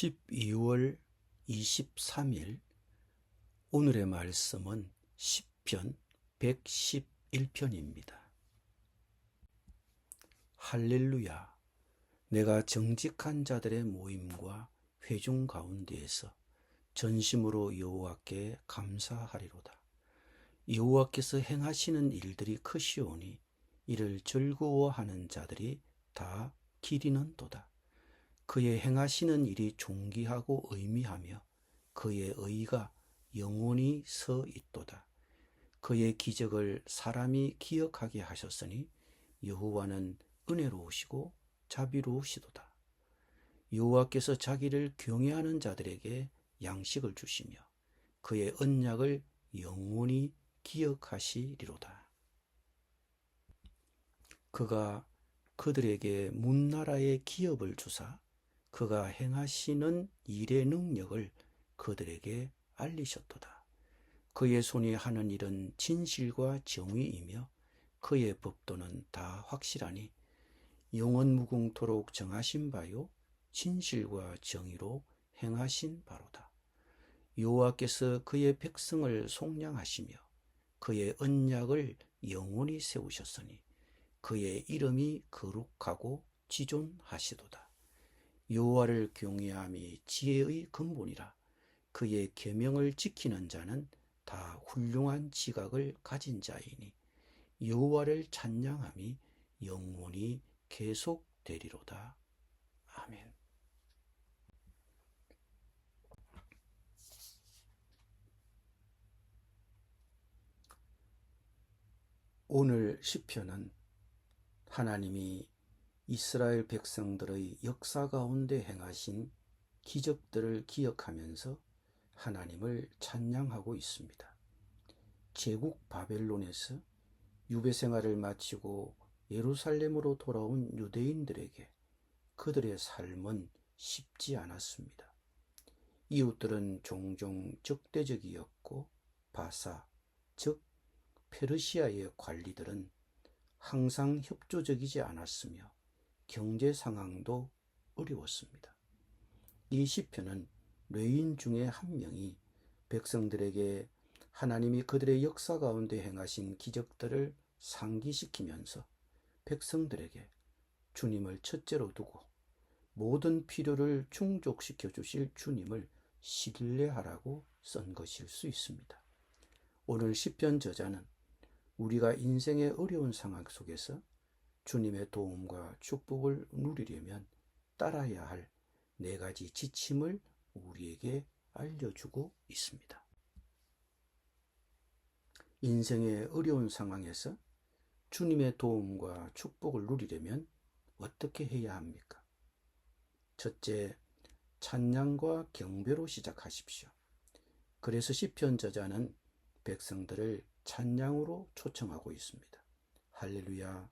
12월 23일 오늘의 말씀은 시편 111편입니다. 할렐루야! 내가 정직한 자들의 모임과 회중 가운데에서 전심으로 여호와께 감사하리로다. 여호와께서 행하시는 일들이 크시오니 이를 즐거워하는 자들이 다 기리는도다. 그의 행하시는 일이 존귀하고 의미하며 그의 의가 영원히 서 있도다. 그의 기적을 사람이 기억하게 하셨으니 여호와는 은혜로우시고 자비로우시도다. 여호와께서 자기를 경외하는 자들에게 양식을 주시며 그의 언약을 영원히 기억하시리로다. 그가 그들에게 문나라의 기업을 주사 그가 행하시는 일의 능력을 그들에게 알리셨도다. 그의 손이 하는 일은 진실과 정의이며 그의 법도는 다 확실하니 영원무궁토록 정하신 바요 진실과 정의로 행하신 바로다. 여호와께서 그의 백성을 속량하시며 그의 언약을 영원히 세우셨으니 그의 이름이 거룩하고 지존하시도다. 여호와를 경외함이 지혜의 근본이라. 그의 계명을 지키는 자는 다 훌륭한 지각을 가진 자이니 여호와를 찬양함이 영원히 계속되리로다. 아멘. 오늘 시편은 하나님이 이스라엘 백성들의 역사 가운데 행하신 기적들을 기억하면서 하나님을 찬양하고 있습니다. 제국 바벨론에서 유배 생활을 마치고 예루살렘으로 돌아온 유대인들에게 그들의 삶은 쉽지 않았습니다. 이웃들은 종종 적대적이었고 바사, 즉 페르시아의 관리들은 항상 협조적이지 않았으며 경제 상황도 어려웠습니다. 이 시편은 레위인 중에 한 명이 백성들에게 하나님이 그들의 역사 가운데 행하신 기적들을 상기시키면서 백성들에게 주님을 첫째로 두고 모든 필요를 충족시켜 주실 주님을 신뢰하라고 쓴 것일 수 있습니다. 오늘 시편 저자는 우리가 인생의 어려운 상황 속에서 주님의 도움과 축복을 누리려면 따라야 할 4가지 지침을 우리에게 알려주고 있습니다. 인생의 어려운 상황에서 주님의 도움과 축복을 누리려면 어떻게 해야 합니까? 첫째, 찬양과 경배로 시작하십시오. 그래서 시편 저자는 백성들을 찬양으로 초청하고 있습니다. 할렐루야!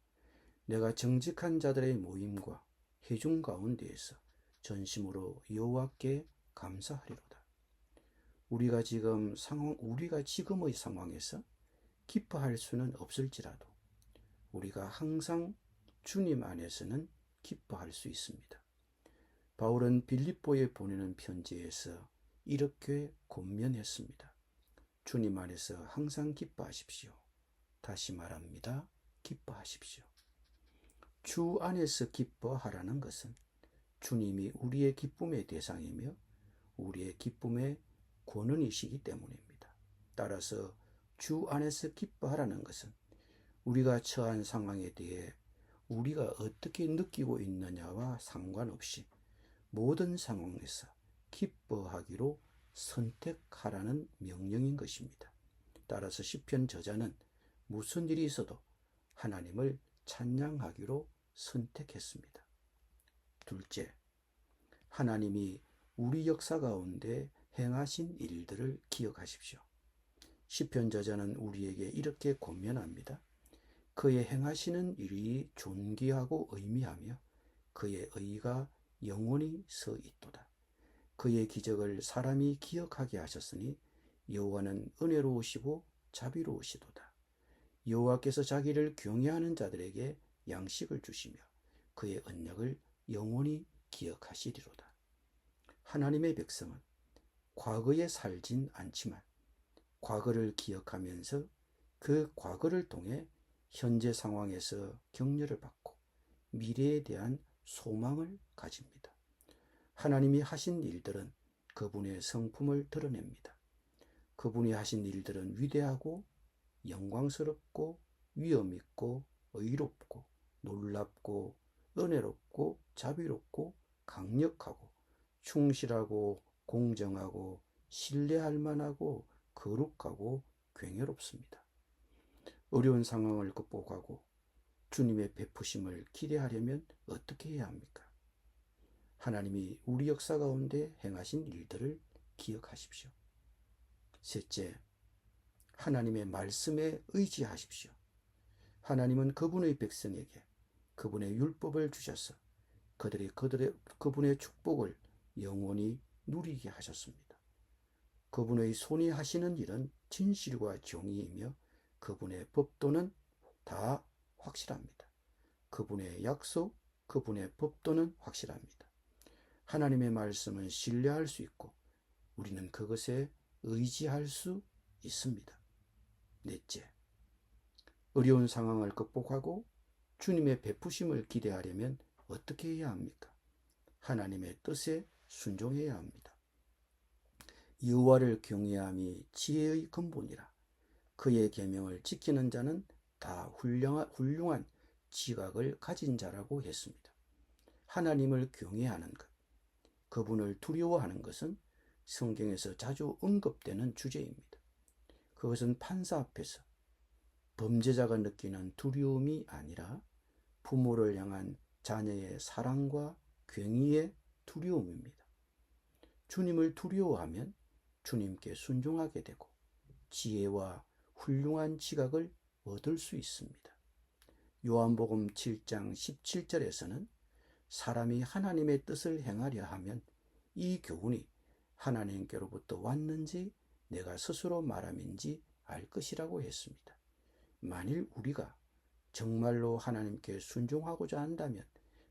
내가 정직한 자들의 모임과 회중 가운데에서 전심으로 여호와께 감사하리로다. 우리가 지금의 상황에서 기뻐할 수는 없을지라도 우리가 항상 주님 안에서는 기뻐할 수 있습니다. 바울은 빌립보에 보내는 편지에서 이렇게 권면했습니다. 주님 안에서 항상 기뻐하십시오. 다시 말합니다. 기뻐하십시오. 주 안에서 기뻐하라는 것은 주님이 우리의 기쁨의 대상이며 우리의 기쁨의 권원이시기 때문입니다. 따라서 주 안에서 기뻐하라는 것은 우리가 처한 상황에 대해 우리가 어떻게 느끼고 있느냐와 상관없이 모든 상황에서 기뻐하기로 선택하라는 명령인 것입니다. 따라서 시편 저자는 무슨 일이 있어도 하나님을 찬양하기로 선택했습니다. 둘째, 하나님이 우리 역사 가운데 행하신 일들을 기억하십시오. 시편 저자는 우리에게 이렇게 권면합니다. 그의 행하시는 일이 존귀하고 의미하며 그의 의가 영원히 서 있도다. 그의 기적을 사람이 기억하게 하셨으니 여호와는 은혜로우시고 자비로우시도다. 여호와께서 자기를 경외하는 자들에게 양식을 주시며 그의 언약을 영원히 기억하시리로다. 하나님의 백성은 과거에 살진 않지만 과거를 기억하면서 그 과거를 통해 현재 상황에서 격려를 받고 미래에 대한 소망을 가집니다. 하나님이 하신 일들은 그분의 성품을 드러냅니다. 그분이 하신 일들은 위대하고 영광스럽고 위엄있고 의롭고 놀랍고 은혜롭고 자비롭고 강력하고 충실하고 공정하고 신뢰할 만하고 거룩하고 괴멸없습니다. 어려운 상황을 극복하고 주님의 베푸심을 기대하려면 어떻게 해야 합니까? 하나님이 우리 역사 가운데 행하신 일들을 기억하십시오. 셋째, 하나님의 말씀에 의지하십시오. 하나님은 그분의 백성에게 그분의 율법을 주셔서 그분의 축복을 영원히 누리게 하셨습니다. 그분의 손이 하시는 일은 진실과 정의이며 그분의 법도는 다 확실합니다. 그분의 약속, 그분의 법도는 확실합니다. 하나님의 말씀은 신뢰할 수 있고 우리는 그것에 의지할 수 있습니다. 넷째, 어려운 상황을 극복하고 주님의 베푸심을 기대하려면 어떻게 해야 합니까? 하나님의 뜻에 순종해야 합니다. 여호와를 경외함이 지혜의 근본이라. 그의 계명을 지키는 자는 다 훌륭한 지각을 가진 자라고 했습니다. 하나님을 경외하는 것, 그분을 두려워하는 것은 성경에서 자주 언급되는 주제입니다. 그것은 판사 앞에서 범죄자가 느끼는 두려움이 아니라 부모를 향한 자녀의 사랑과 긍의의 두려움입니다. 주님을 두려워하면 주님께 순종하게 되고 지혜와 훌륭한 지각을 얻을 수 있습니다. 요한복음 7장 17절에서는 사람이 하나님의 뜻을 행하려 하면 이 교훈이 하나님께로부터 왔는지 내가 스스로 말함인지 알 것이라고 했습니다. 만일 우리가 정말로 하나님께 순종하고자 한다면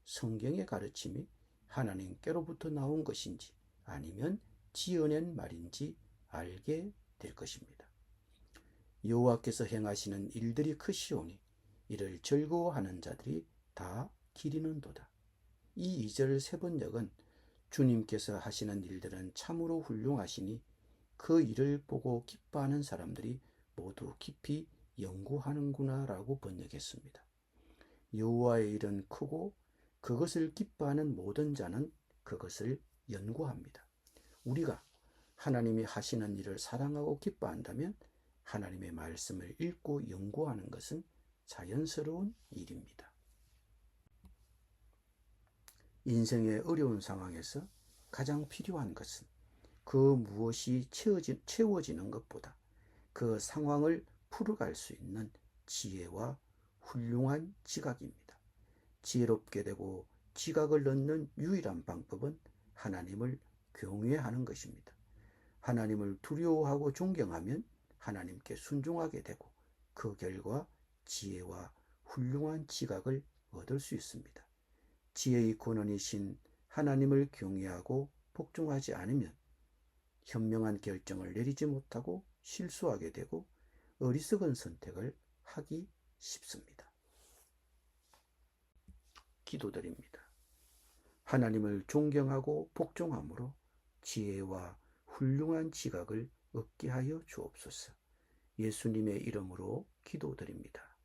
성경의 가르침이 하나님께로부터 나온 것인지 아니면 지어낸 말인지 알게 될 것입니다. 여호와께서 행하시는 일들이 크시오니 이를 즐거워하는 자들이 다 기리는도다. 이 2절 세 번역은 주님께서 하시는 일들은 참으로 훌륭하시니 그 일을 보고 기뻐하는 사람들이 모두 깊이 연구하는구나 라고 번역했습니다. 여호와의 일은 크고 그것을 기뻐하는 모든 자는 그것을 연구합니다. 우리가 하나님이 하시는 일을 사랑하고 기뻐한다면 하나님의 말씀을 읽고 연구하는 것은 자연스러운 일입니다. 인생의 어려운 상황에서 가장 필요한 것은 그 무엇이 채워지는 것보다 그 상황을 풀어갈 수 있는 지혜와 훌륭한 지각입니다. 지혜롭게 되고 지각을 얻는 유일한 방법은 하나님을 경외하는 것입니다. 하나님을 두려워하고 존경하면 하나님께 순종하게 되고 그 결과 지혜와 훌륭한 지각을 얻을 수 있습니다. 지혜의 근원이신 하나님을 경외하고 복종하지 않으면 현명한 결정을 내리지 못하고 실수하게 되고 어리석은 선택을 하기 쉽습니다. 기도드립니다. 하나님을 존경하고 복종함으로 지혜와 훌륭한 지각을 얻게 하여 주옵소서. 예수님의 이름으로 기도드립니다.